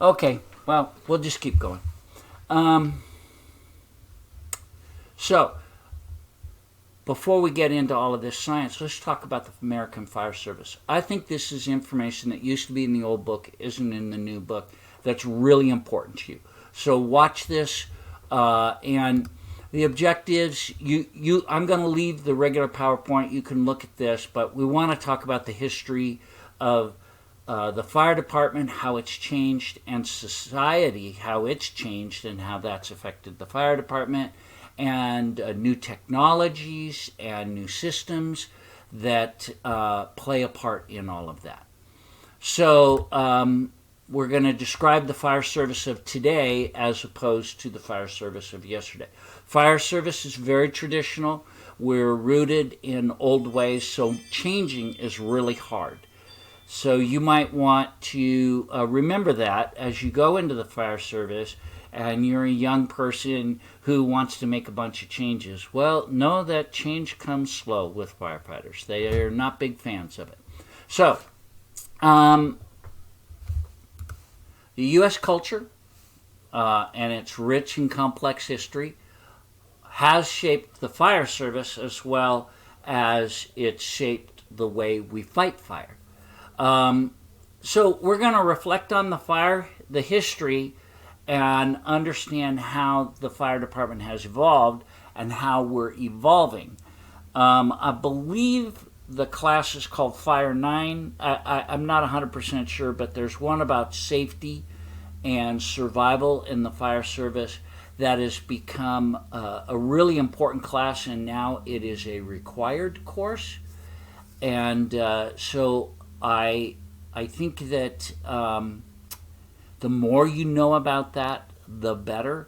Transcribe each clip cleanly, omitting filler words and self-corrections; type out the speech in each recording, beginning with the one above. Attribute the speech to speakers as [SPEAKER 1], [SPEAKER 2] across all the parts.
[SPEAKER 1] Okay, well, we'll just keep going. So, before we get into all of this science, let's talk about the American Fire Service. I think this is information that used to be in the old book, isn't in the new book, that's really important to you. So watch this, and the objectives, I'm going to leave the regular PowerPoint. You can look at this, but we want to talk about the history of the fire department, how it's changed, and society, how it's changed and how that's affected the fire department, and new technologies and new systems that play a part in all of that. So we're going to describe the fire service of today as opposed to the fire service of yesterday. Fire service is very traditional. We're rooted in old ways, so changing is really hard. So you might want to remember that as you go into the fire service and you're a young person who wants to make a bunch of changes. Well, know that change comes slow with firefighters. They are not big fans of it. So, the U.S. culture and its rich and complex history has shaped the fire service as well as it's shaped the way we fight fire. So we're going to reflect on the history, and understand how the fire department has evolved and how we're evolving. I believe the class is called Fire 9. I'm not 100% sure, but there's one about safety and survival in the fire service that has become a really important class, and now it is a required course. And so I think that the more you know about that, the better.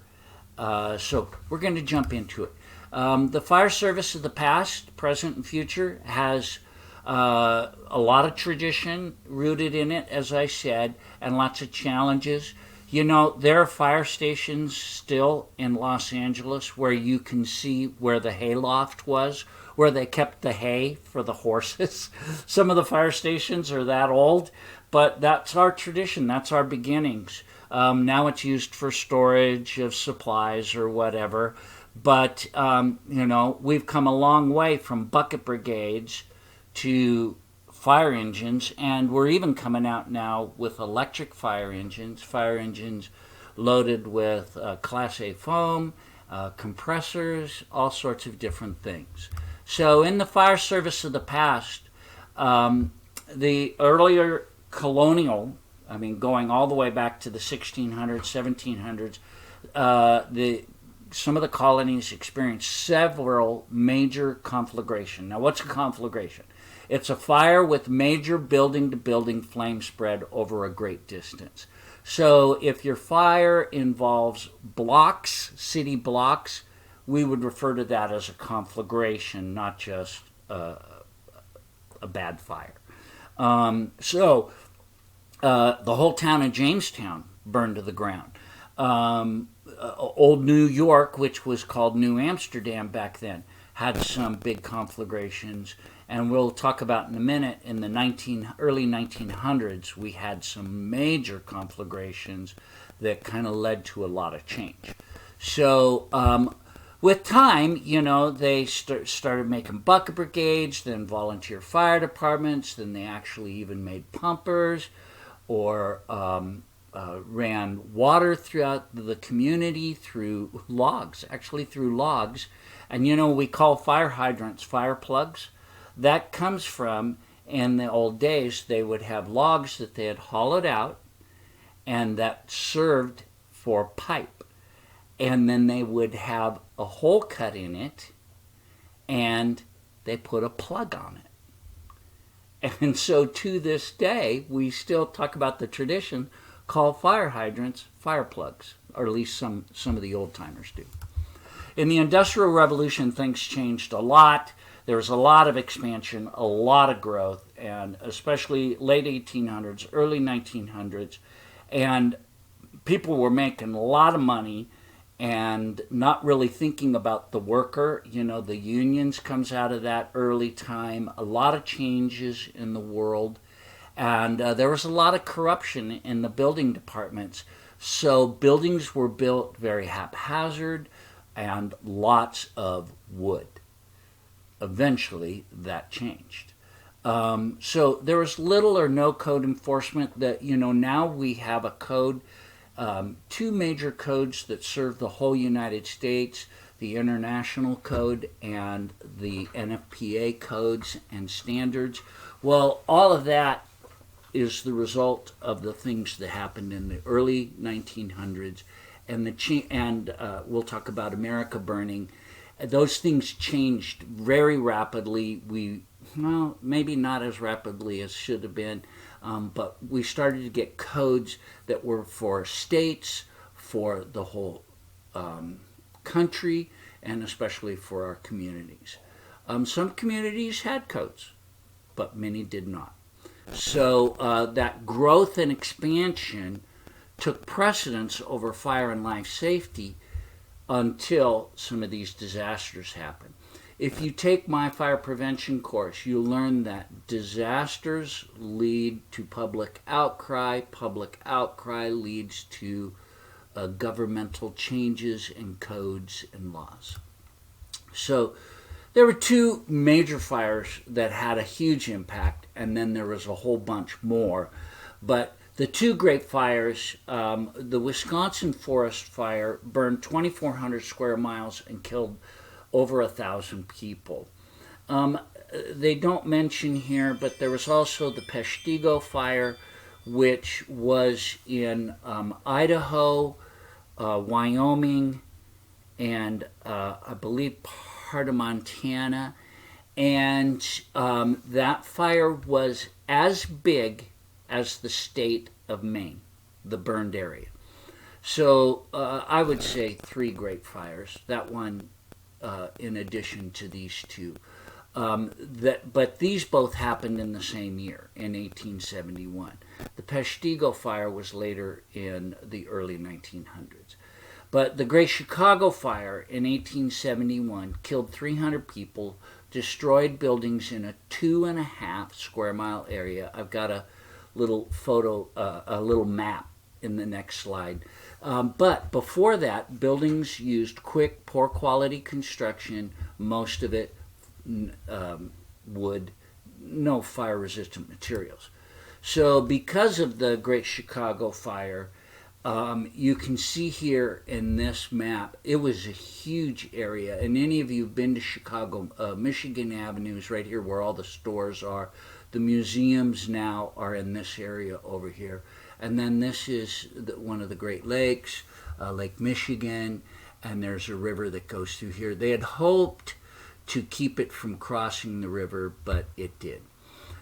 [SPEAKER 1] So we're going to jump into it. The fire service of the past, present, and future has a lot of tradition rooted in it, as I said, and lots of challenges. You know, there are fire stations still in Los Angeles where you can see where the hayloft was, where they kept the hay for the horses. Some of the fire stations are that old, but that's our tradition. That's our beginnings. Now it's used for storage of supplies or whatever. But, we've come a long way from bucket brigades to fire engines, and we're even coming out now with electric fire engines loaded with Class A foam, compressors, all sorts of different things. So in the fire service of the past, the earlier colonial, going all the way back to the 1600s, 1700s, some of the colonies experienced several major conflagrations. Now, what's a conflagration? It's a fire with major building-to-building flame spread over a great distance. So if your fire involves blocks, city blocks, we would refer to that as a conflagration, not just a bad fire. The whole town of Jamestown burned to the ground. Old New York, which was called New Amsterdam back then, had some big conflagrations, and we'll talk about in a minute. In the early 1900s, we had some major conflagrations that kind of led to a lot of change. So with time, they started making bucket brigades, then volunteer fire departments, then they actually even made pumpers, or ran water throughout the community through logs. And we call fire hydrants fire plugs. That comes from, in the old days, they would have logs that they had hollowed out and that served for pipe. And then they would have a hole cut in it and they put a plug on it. And so to this day, we still talk about the tradition, call fire hydrants fire plugs, or at least some of the old timers do. In the Industrial Revolution, things changed a lot. There was a lot of expansion, a lot of growth, and especially late 1800s, early 1900s, and people were making a lot of money and not really thinking about the worker. The unions comes out of that early time, a lot of changes in the world, And there was a lot of corruption in the building departments. So buildings were built very haphazard and lots of wood. Eventually, that changed. So there was little or no code enforcement. That now we have a code, two major codes that serve the whole United States: the International Code and the NFPA codes and standards. Well, all of that is the result of the things that happened in the early 1900s, and we'll talk about America burning. Those things changed very rapidly. Well, maybe not as rapidly as should have been, but we started to get codes that were for states, for the whole country, and especially for our communities. Some communities had codes, but many did not. So that growth and expansion took precedence over fire and life safety until some of these disasters happened. If you take my fire prevention course, you'll learn that disasters lead to public outcry. Public outcry leads to governmental changes in codes and laws. So there were two major fires that had a huge impact, and then there was a whole bunch more. But the two great fires, the Wisconsin forest fire burned 2,400 square miles and killed over 1,000 people. They don't mention here, but there was also the Peshtigo fire, which was in Idaho, Wyoming, and I believe part of Montana. And that fire was as big as the state of Maine, the burned area. So I would say three great fires. That one, in addition to these two. But these both happened in the same year, in 1871. The Peshtigo fire was later in the early 1900s. But the Great Chicago Fire in 1871 killed 300 people, destroyed buildings in a 2.5 square mile area. I've got a little photo, a little map in the next slide. But before that, buildings used quick, poor quality construction, most of it wood, no fire resistant materials. So because of the Great Chicago Fire, you can see here in this map, it was a huge area. And any of you who've been to Chicago, Michigan Avenue is right here where all the stores are. The museums now are in this area over here. And then this is one of the Great Lakes, Lake Michigan, and there's a river that goes through here. They had hoped to keep it from crossing the river, but it did.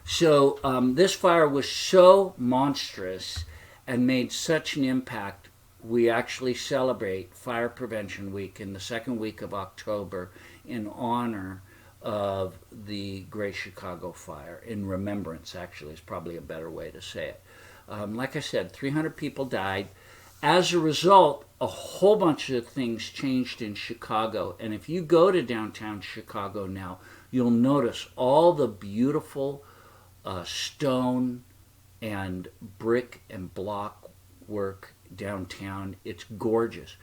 [SPEAKER 1] So this fire was so monstrous and made such an impact, we actually celebrate Fire Prevention Week in the second week of October in honor of the Great Chicago Fire. In remembrance, actually, is probably a better way to say it. Like I said, 300 people died. As a result, a whole bunch of things changed in Chicago. And if you go to downtown Chicago now, you'll notice all the beautiful stone and brick and block work downtown. It's gorgeous.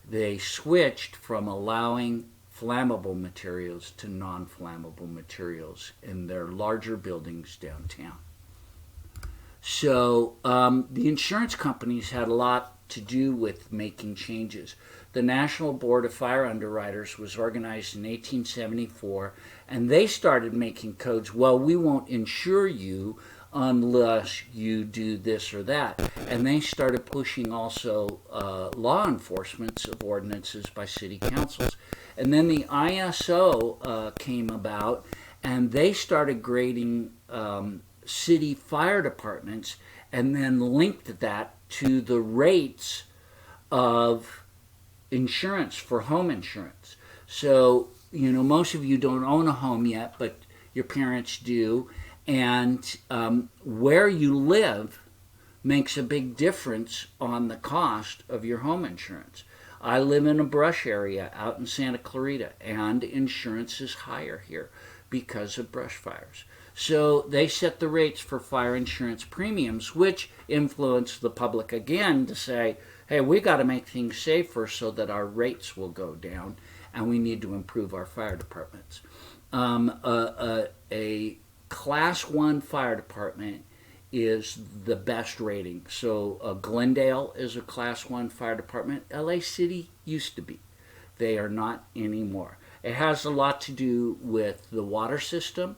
[SPEAKER 1] They switched from allowing flammable materials to non-flammable materials in their larger buildings downtown. So the insurance companies had a lot to do with making changes. The National Board of Fire Underwriters was organized in 1874, and they started making codes. Well, we won't insure you unless you do this or that. And they started pushing also law enforcement of ordinances by city councils. And then the ISO came about, and they started grading city fire departments and then linked that to the rates of insurance for home insurance. So, most of you don't own a home yet, but your parents do. And where you live makes a big difference on the cost of your home insurance. I live in a brush area out in Santa Clarita, and insurance is higher here because of brush fires. So they set the rates for fire insurance premiums, which influenced the public again to say, hey, we got to make things safer so that our rates will go down, and we need to improve our fire departments. A class 1 fire department is the best rating. So Glendale is a class 1 fire department. LA City used to be. They are not anymore. It has a lot to do with the water system,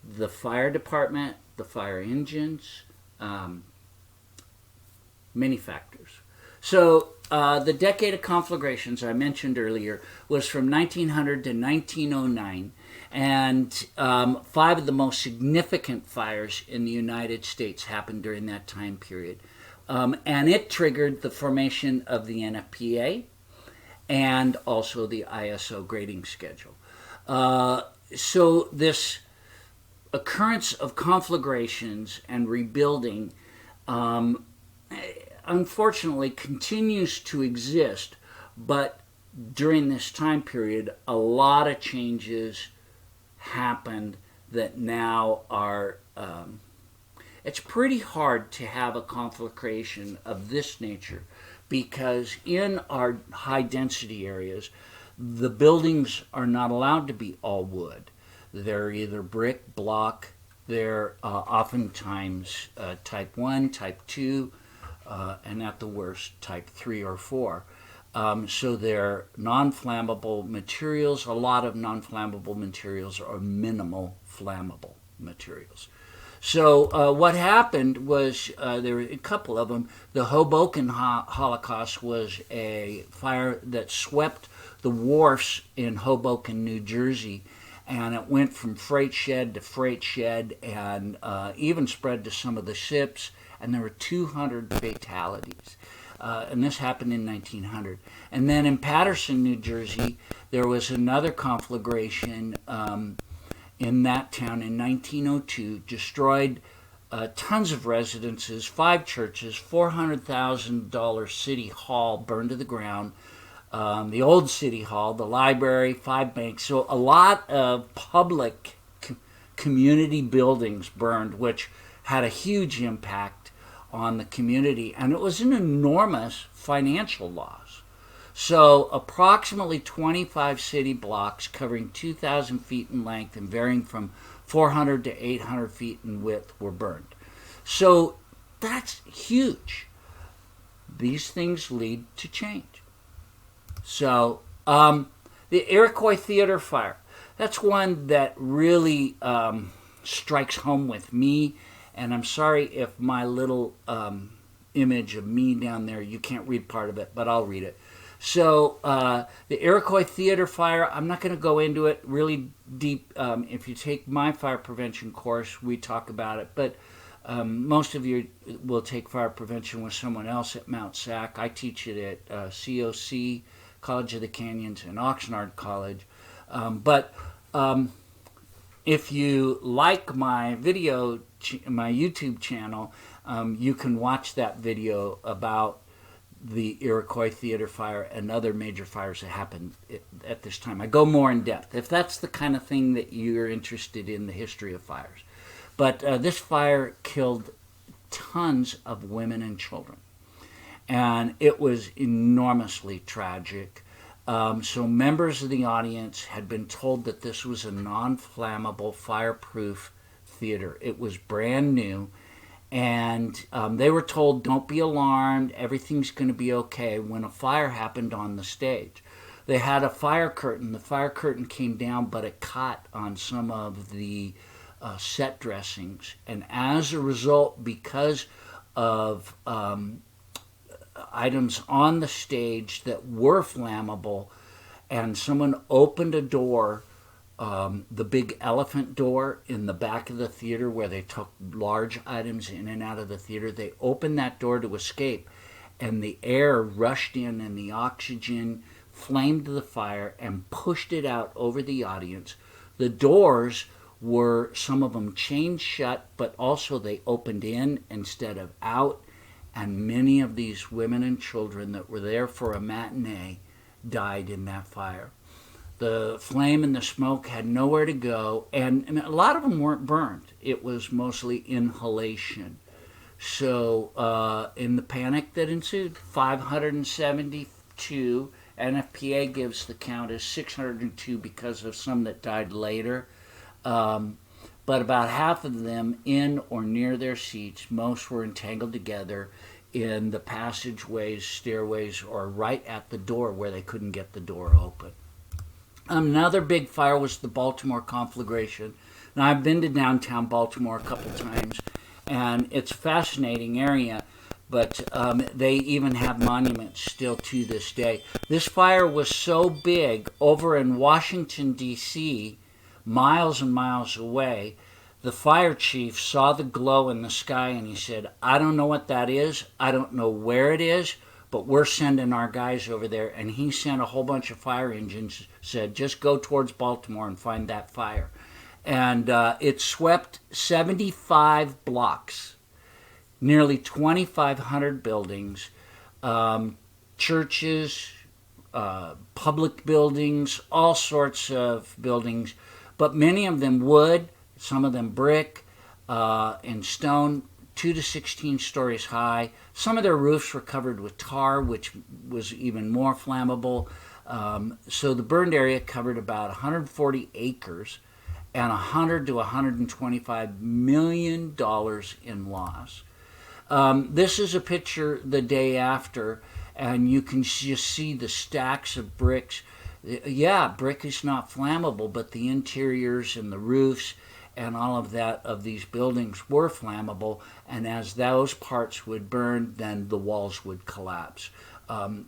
[SPEAKER 1] the fire department, the fire engines, many factors. So the decade of conflagrations I mentioned earlier was from 1900 to 1909, and 5 of the most significant fires in the United States happened during that time period. And it triggered the formation of the NFPA and also the ISO grading schedule. So this occurrence of conflagrations and rebuilding unfortunately continues to exist, but during this time period a lot of changes happened that now are it's pretty hard to have a conflagration of this nature, because in our high density areas the buildings are not allowed to be all wood. They're either brick, block, they're oftentimes type 1, type 2, and at the worst type 3 or 4. So they're non-flammable materials. A lot of non-flammable materials are minimal flammable materials. So what happened was there were a couple of them. The Hoboken Holocaust was a fire that swept the wharfs in Hoboken, New Jersey, and it went from freight shed to freight shed, and even spread to some of the ships, and there were 200 fatalities. And this happened in 1900. And then in Paterson, New Jersey, there was another conflagration in that town in 1902, destroyed tons of residences, 5 churches, $400,000 city hall burned to the ground, the old city hall, the library, 5 banks. So a lot of public community buildings burned, which had a huge impact on the community, and it was an enormous financial loss. So approximately 25 city blocks covering 2,000 feet in length and varying from 400 to 800 feet in width were burned. So that's huge. These things lead to change. So the Iroquois Theater fire, that's one that really strikes home with me. And I'm sorry if my little image of me down there, you can't read part of it, but I'll read it. So the Iroquois Theater fire, I'm not going to go into it really deep. If you take my fire prevention course, we talk about it. But most of you will take fire prevention with someone else at Mount Sac. I teach it at COC, College of the Canyons, and Oxnard College. But if you like my video, my YouTube channel, you can watch that video about the Iroquois Theater fire and other major fires that happened at this time. I go more in depth, if that's the kind of thing that you're interested in, the history of fires. But this fire killed tons of women and children, and it was enormously tragic. So members of the audience had been told that this was a non-flammable, fireproof theater. It was brand new, and they were told, don't be alarmed, everything's going to be okay, when a fire happened on the stage. They had a fire curtain. The fire curtain came down, but it caught on some of the set dressings, and as a result, because of items on the stage that were flammable, and someone opened a door, the big elephant door in the back of the theater where they took large items in and out of the theater. They opened that door to escape, and the air rushed in and the oxygen flamed the fire and pushed it out over the audience. The doors were, some of them chained shut, but also they opened in instead of out, and many of these women and children that were there for a matinee died in that fire. The flame and the smoke had nowhere to go, and a lot of them weren't burned. It was mostly inhalation. So, in the panic that ensued, 572, NFPA gives the count as 602 because of some that died later. But about half of them in or near their seats. Most were entangled together in the passageways, stairways, or right at the door where they couldn't get the door open. Another big fire was the Baltimore conflagration. Now, I've been to downtown Baltimore a couple times, and it's a fascinating area, but they even have monuments still to this day. This fire was so big over in Washington, D.C., miles and miles away. The fire chief saw the glow in the sky, and he said, I don't know what that is. I don't know where it is, but we're sending our guys over there. And he sent a whole bunch of fire engines, said, just go towards Baltimore and find that fire. And it swept 75 blocks, nearly 2,500 buildings, churches, public buildings, all sorts of buildings, but many of them wood, some of them brick and stone, 2 to 16 stories high. Some of their roofs were covered with tar, which was even more flammable. So the burned area covered about 140 acres and $100 to $125 million in loss. This is a picture the day after, and you can just see the stacks of bricks. Yeah, brick is not flammable, but the interiors and the roofs and all of that of these buildings were flammable, and as those parts would burn, then the walls would collapse.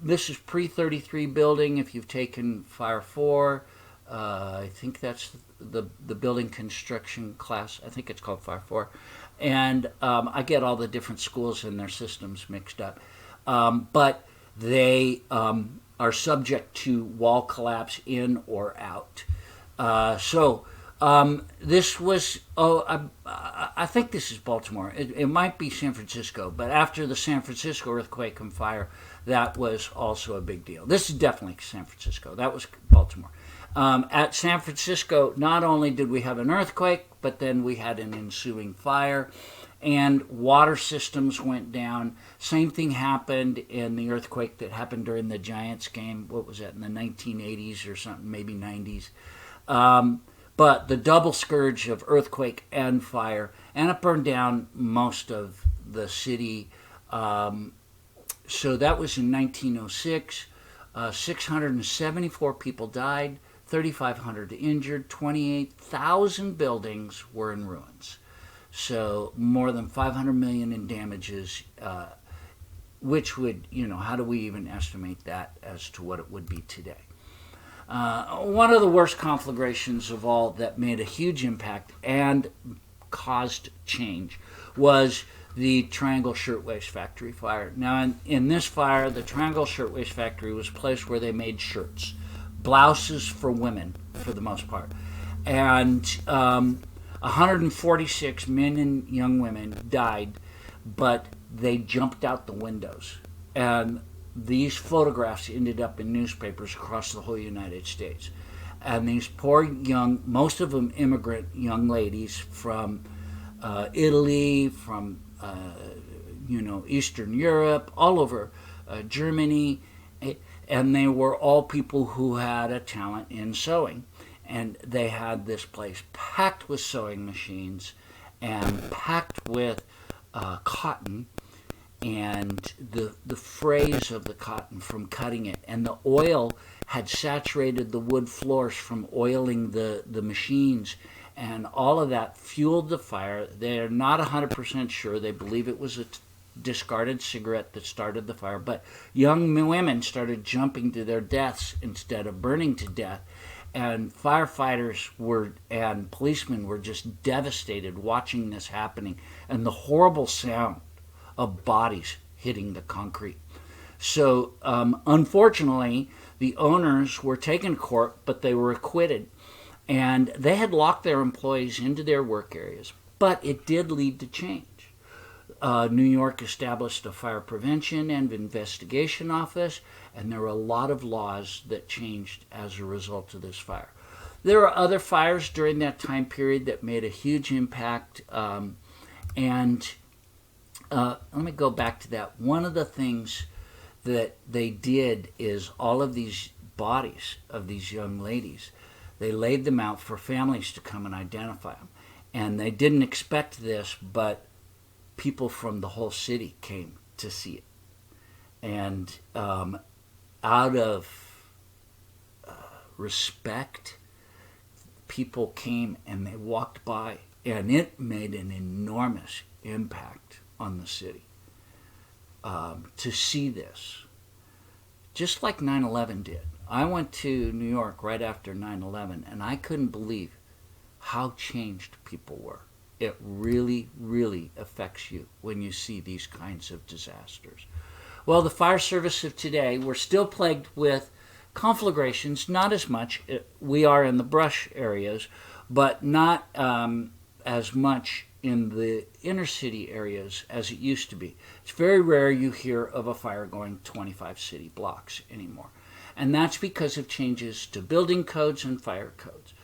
[SPEAKER 1] This is pre-33 building. If you've taken Fire 4, I think that's the building construction class. I think it's called Fire 4. And I get all the different schools and their systems mixed up. But they are subject to wall collapse in or out. This was, I think this is Baltimore. It might be San Francisco, but after the San Francisco earthquake and fire, that was also a big deal. This is definitely San Francisco. That was Baltimore. At San Francisco, not only did we have an earthquake, but then we had an ensuing fire, and water systems went down. Same thing happened in the earthquake that happened during the Giants game. What was that, in the 1980s or something, maybe 90s? But the double scourge of earthquake and fire, and it burned down most of the city. So that was in 1906. 674 people died, 3,500 injured, 28,000 buildings were in ruins. So more than 500 million in damages, which would, how do we even estimate that as to what it would be today? One of the worst conflagrations of all that made a huge impact and caused change was the Triangle Shirtwaist Factory fire. Now, in this fire, the Triangle Shirtwaist Factory was a place where they made shirts, blouses for women, for the most part. And 146 men and young women died, but they jumped out the windows. And these photographs ended up in newspapers across the whole United States. And these poor young, most of them immigrant young ladies from Italy, from Eastern Europe, all over Germany, and they were all people who had a talent in sewing. And they had this place packed with sewing machines and packed with cotton, and the frays of the cotton from cutting it, and the oil had saturated the wood floors from oiling the machines, and all of that fueled the fire. They're not 100% sure. They believe it was a discarded cigarette that started the fire, but young women started jumping to their deaths instead of burning to death, and firefighters and policemen were just devastated watching this happening, and the horrible sound of bodies hitting the concrete. So unfortunately, the owners were taken to court, but they were acquitted, and they had locked their employees into their work areas. But it did lead to change. New York established a fire prevention and investigation office, and there were a lot of laws that changed as a result of this fire. There were other fires during that time period that made a huge impact, and let me go back to that. One of the things that they did is all of these bodies of these young ladies, they laid them out for families to come and identify them. And they didn't expect this, but people from the whole city came to see it. And out of respect, people came and they walked by, and it made an enormous impact on the city to see this. Just like 9/11 did. I went to New York right after 9/11, and I couldn't believe how changed people were. It really, really affects you when you see these kinds of disasters. Well, the fire service of today, we're still plagued with conflagrations, not as much. We are in the brush areas, but not as much in the inner city areas as it used to be. It's very rare you hear of a fire going 25 city blocks anymore. And that's because of changes to building codes and fire codes.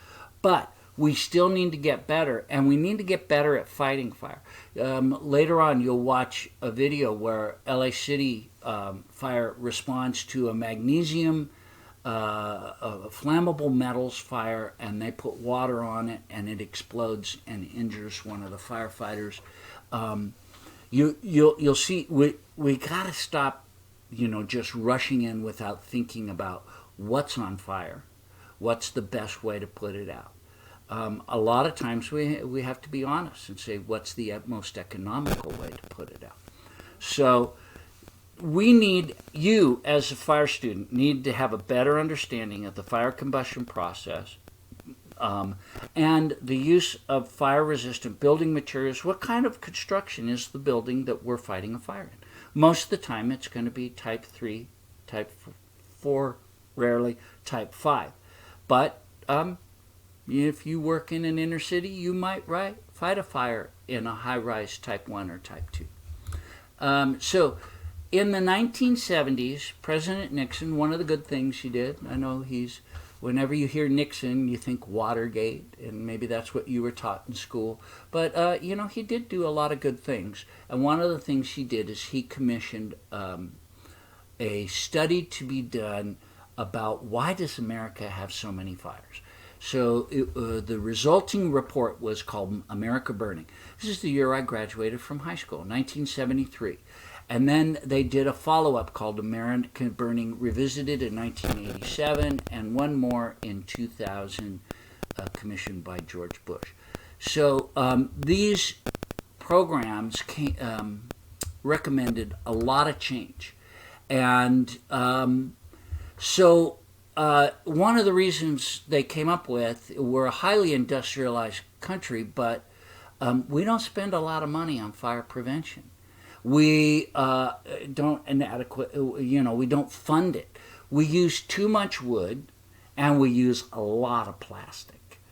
[SPEAKER 1] But we still need to get better, and we need to get better at fighting fire. Later on, you'll watch a video where LA City fire responds to a magnesium a flammable metals fire, and they put water on it, and it explodes and injures one of the firefighters. You'll see we got to stop, just rushing in without thinking about what's on fire, what's the best way to put it out. A lot of times we have to be honest and say what's the most economical way to put it out. So you as a fire student need to have a better understanding of the fire combustion process and the use of fire-resistant building materials. What kind of construction is the building that we're fighting a fire in? Most of the time it's going to be type 3, type 4, rarely type 5. But if you work in an inner city, you might fight a fire in a high-rise type 1 or type 2. So in the 1970s, President Nixon, one of the good things he did, I know whenever you hear Nixon, you think Watergate, and maybe that's what you were taught in school. But, he did do a lot of good things. And one of the things he did is he commissioned a study to be done about why does America have so many fires. So the resulting report was called America Burning. This is the year I graduated from high school, 1973. And then they did a follow-up called America Burning Revisited in 1987, and one more in 2000, commissioned by George Bush. So these programs recommended a lot of change. And so one of the reasons they came up with, we're a highly industrialized country, but we don't spend a lot of money on fire prevention. We don't we don't fund it. We use too much wood, and we use a lot of plastic,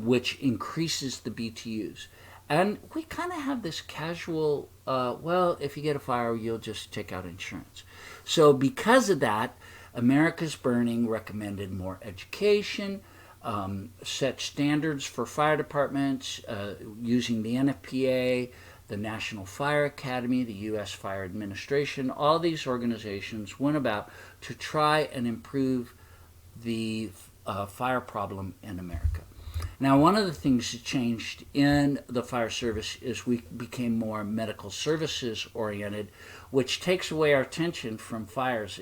[SPEAKER 1] which increases the BTUs. And we kind of have this casual, if you get a fire, you'll just take out insurance. So because of that, America's Burning recommended more education, set standards for fire departments using the NFPA, the National Fire Academy, the U.S. Fire Administration. All these organizations went about to try and improve the fire problem in America. Now, one of the things that changed in the fire service is we became more medical services oriented, which takes away our attention from fires.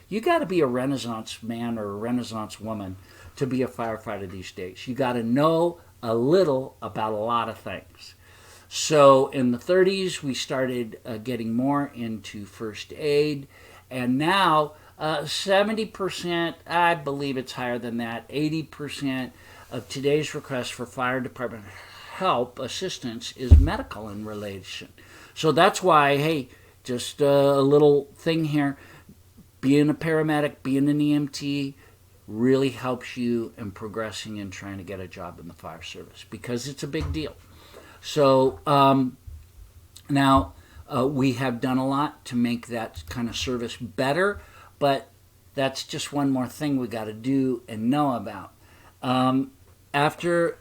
[SPEAKER 1] You got to be a Renaissance man or a Renaissance woman to be a firefighter these days. You got to know a little about a lot of things. So in the 30s, we started getting more into first aid, and now 70%, I believe it's higher than that, 80% of today's requests for fire department help, assistance, is medical in relation. So that's why, just a little thing here, being a paramedic, being an EMT really helps you in progressing and trying to get a job in the fire service because it's a big deal. So now We have done a lot to make that kind of service better, but that's just one more thing we got to do and know about. After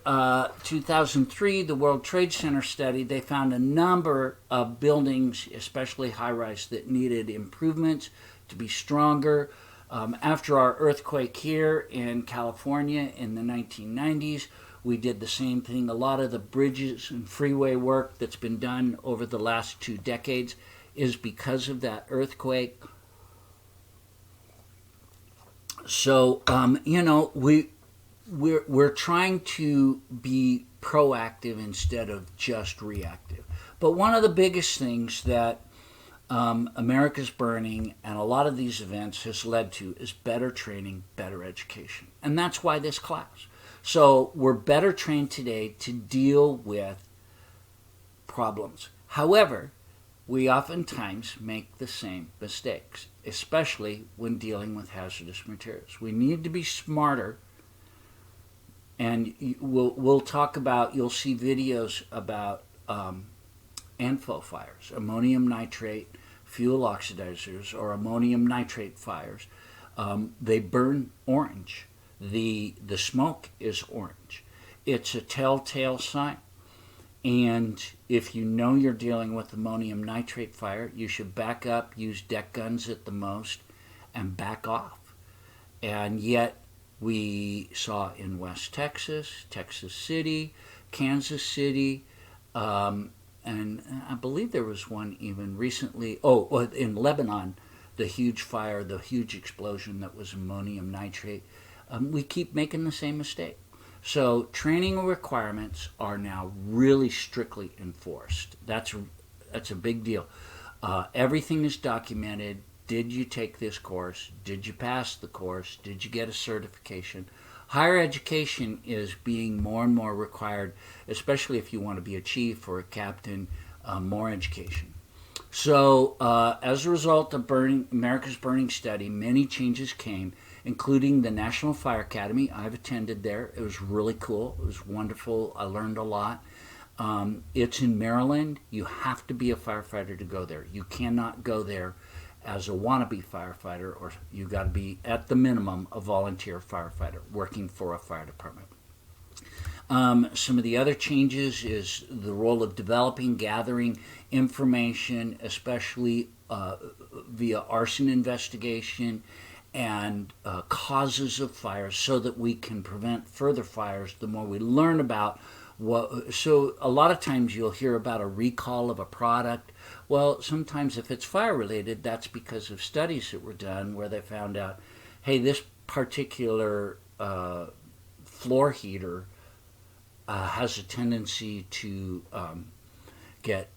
[SPEAKER 1] 2003, the World Trade Center study, they found a number of buildings, especially high-rise, that needed improvements to be stronger. After our earthquake here in California in the 1990s, we did the same thing. A lot of the bridges and freeway work that's been done over the last 2 decades is because of that earthquake. So, we're trying to be proactive instead of just reactive. But one of the biggest things that America's Burning and a lot of these events has led to is better training, better education. And that's why this class. So we're better trained today to deal with problems. However, we oftentimes make the same mistakes, especially when dealing with hazardous materials. We need to be smarter. And we'll talk about, you'll see videos about ANFO fires, ammonium nitrate fuel oxidizers, or ammonium nitrate fires. They burn orange. The smoke is orange. It's a telltale sign. And if you know you're dealing with ammonium nitrate fire, you should back up, use deck guns at the most, and back off. And yet, we saw in West Texas, Texas City, Kansas City, and I believe there was one even recently, in Lebanon, the huge fire, the huge explosion that was ammonium nitrate. We keep making the same mistake. So training requirements are now really strictly enforced. That's a big deal. Everything is documented. Did you take this course? Did you pass the course? Did you get a certification? Higher education is being more and more required, especially if you want to be a chief or a captain, more education. So as a result of America's Burning study, many changes came, including the National Fire Academy. I've attended there. It was really cool. It was wonderful. I learned a lot. It's in Maryland. You have to be a firefighter to go there. You cannot go there as a wannabe firefighter, or you got to be, at the minimum, a volunteer firefighter working for a fire department. Some of the other changes is the role of developing, gathering information, especially via arson investigation and causes of fires, so that we can prevent further fires. The more we learn about so a lot of times you'll hear about a recall of a product. Well, sometimes if it's fire related, that's because of studies that were done where they found out, hey, this particular floor heater has a tendency to get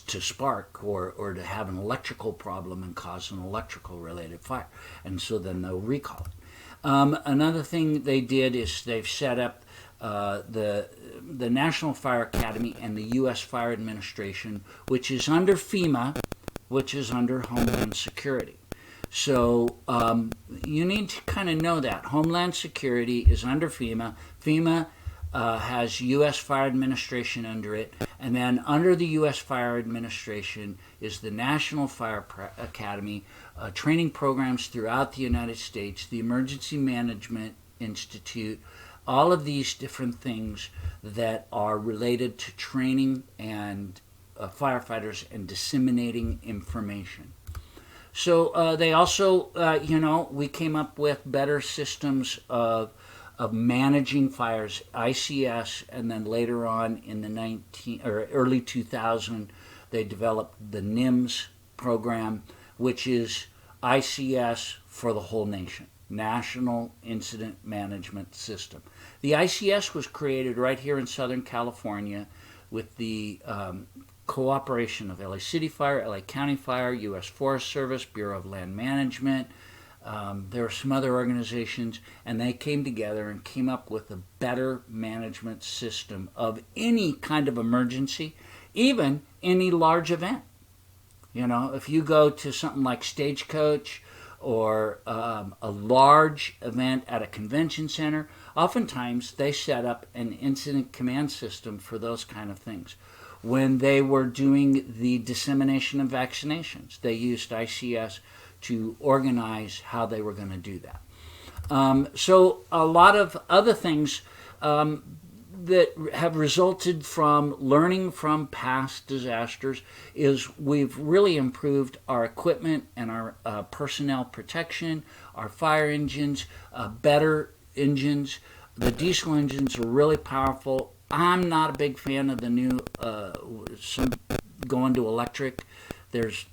[SPEAKER 1] to spark or to have an electrical problem and cause an electrical related fire, and so then they'll recall it. Another thing they did is they've set up the National Fire Academy and the U.S. Fire Administration, which is under FEMA, which is under Homeland Security. So you need to kind of know that. Homeland Security is under FEMA. FEMA has U.S. Fire Administration under it. And then under the U.S. Fire Administration is the National Fire Academy, training programs throughout the United States, the Emergency Management Institute, all of these different things that are related to training and firefighters and disseminating information. So they also, we came up with better systems of managing fires, ICS, and then later on in the early 2000, they developed the NIMS program, which is ICS for the whole nation, National Incident Management System. The ICS was created right here in Southern California with the cooperation of LA City Fire, LA County Fire, U.S. Forest Service, Bureau of Land Management. There were some other organizations, and they came together and came up with a better management system of any kind of emergency, even any large event. You know, if you go to something like Stagecoach or a large event at a convention center, oftentimes they set up an incident command system for those kind of things. when they were doing the dissemination of vaccinations. They used ICS to organize how they were going to do that. So a lot of other things that have resulted from learning from past disasters is we've really improved our equipment and our personnel protection, our fire engines, better engines. The diesel engines are really powerful. I'm not a big fan of the new some going to electric. There's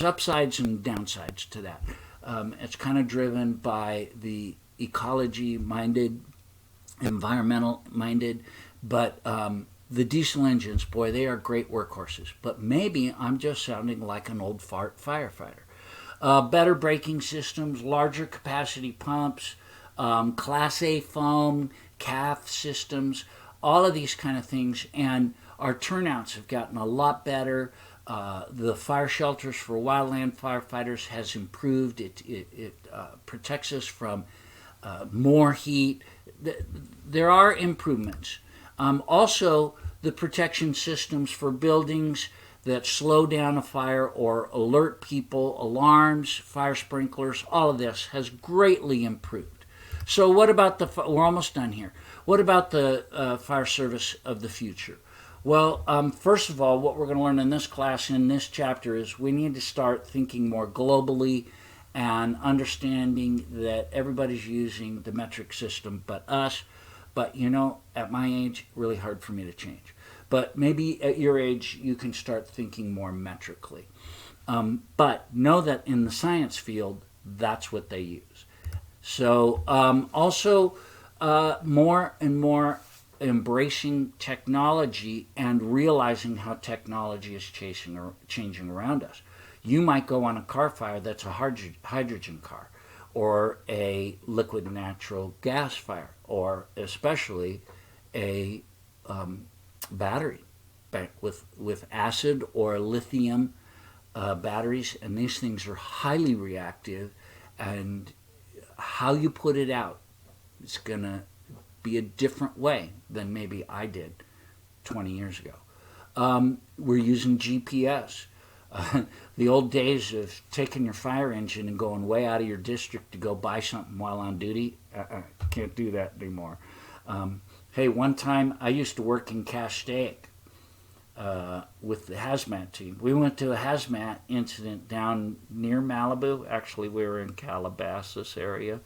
[SPEAKER 1] upsides and downsides to that. It's kind of driven by the ecology-minded, environmental-minded, but the diesel engines, boy, they are great workhorses. But maybe I'm just sounding like an old fart firefighter. Better braking systems, larger capacity pumps, Class A foam, CAF systems, all of these kind of things, and our turnouts have gotten a lot better. The fire shelters for wildland firefighters has improved. It protects us from more heat. There are improvements. Also, the protection systems for buildings that slow down a fire or alert people, alarms, fire sprinklers, all of this has greatly improved. So what about we're almost done here. What about the fire service of the future? Well, first of all, what we're going to learn in this class, in this chapter, is we need to start thinking more globally and understanding that everybody's using the metric system but us. But, at my age, really hard for me to change. But maybe at your age, you can start thinking more metrically. But know that in the science field, that's what they use. So also more and more embracing technology and realizing how technology is changing around us. You might go on a car fire that's a hydrogen car, or a liquid natural gas fire, or especially a battery with acid or lithium batteries, and these things are highly reactive, and how you put it out is going to be a different way than maybe I did 20 years ago. We're using GPS. The old days of taking your fire engine and going way out of your district to go buy something while on duty, can't do that anymore. Hey, one time I used to work in Castaic with the hazmat team. We went to a hazmat incident down near Malibu. Actually, we were in Calabasas area.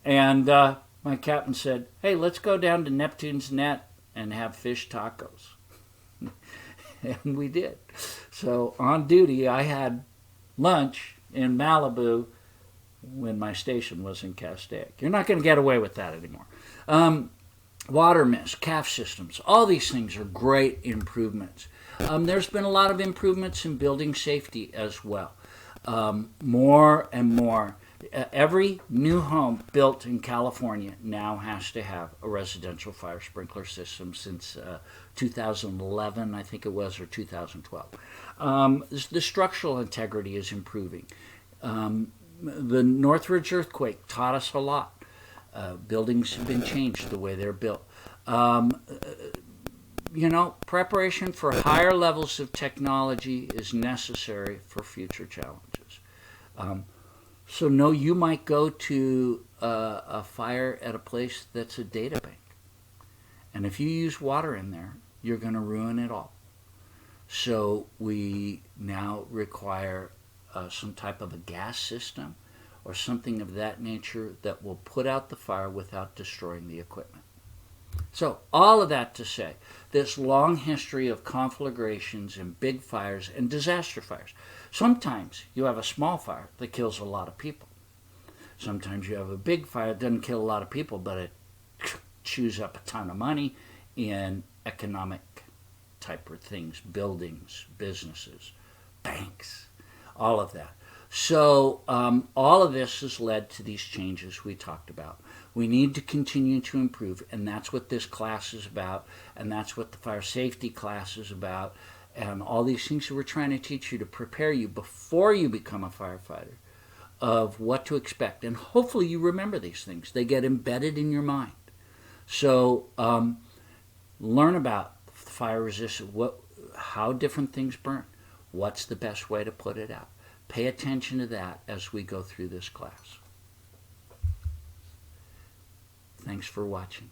[SPEAKER 1] And my captain said, hey, let's go down to Neptune's Net and have fish tacos. And we did. So on duty, I had lunch in Malibu when my station was in Castaic. You're not going to get away with that anymore. Water mist, CAF systems, all these things are great improvements. There's been a lot of improvements in building safety as well. More and more. Every new home built in California now has to have a residential fire sprinkler system since 2011, I think it was, or 2012. The structural integrity is improving. The Northridge earthquake taught us a lot. Buildings have been changed the way they're built. Preparation for higher levels of technology is necessary for future challenges. So no, you might go to a fire at a place that's a data bank. And if you use water in there, you're going to ruin it all. So we now require some type of a gas system or something of that nature that will put out the fire without destroying the equipment. So all of that to say, this long history of conflagrations and big fires and disaster fires. Sometimes you have a small fire that kills a lot of people. Sometimes you have a big fire that doesn't kill a lot of people, but it chews up a ton of money in economic type of things, buildings, businesses, banks, all of that. So all of this has led to these changes we talked about. We need to continue to improve, and that's what this class is about, and that's what the fire safety class is about, and all these things that we're trying to teach you to prepare you before you become a firefighter of what to expect. And hopefully you remember these things. They get embedded in your mind. So learn about fire resistant, how different things burn. What's the best way to put it out? Pay attention to that as we go through this class. Thanks for watching.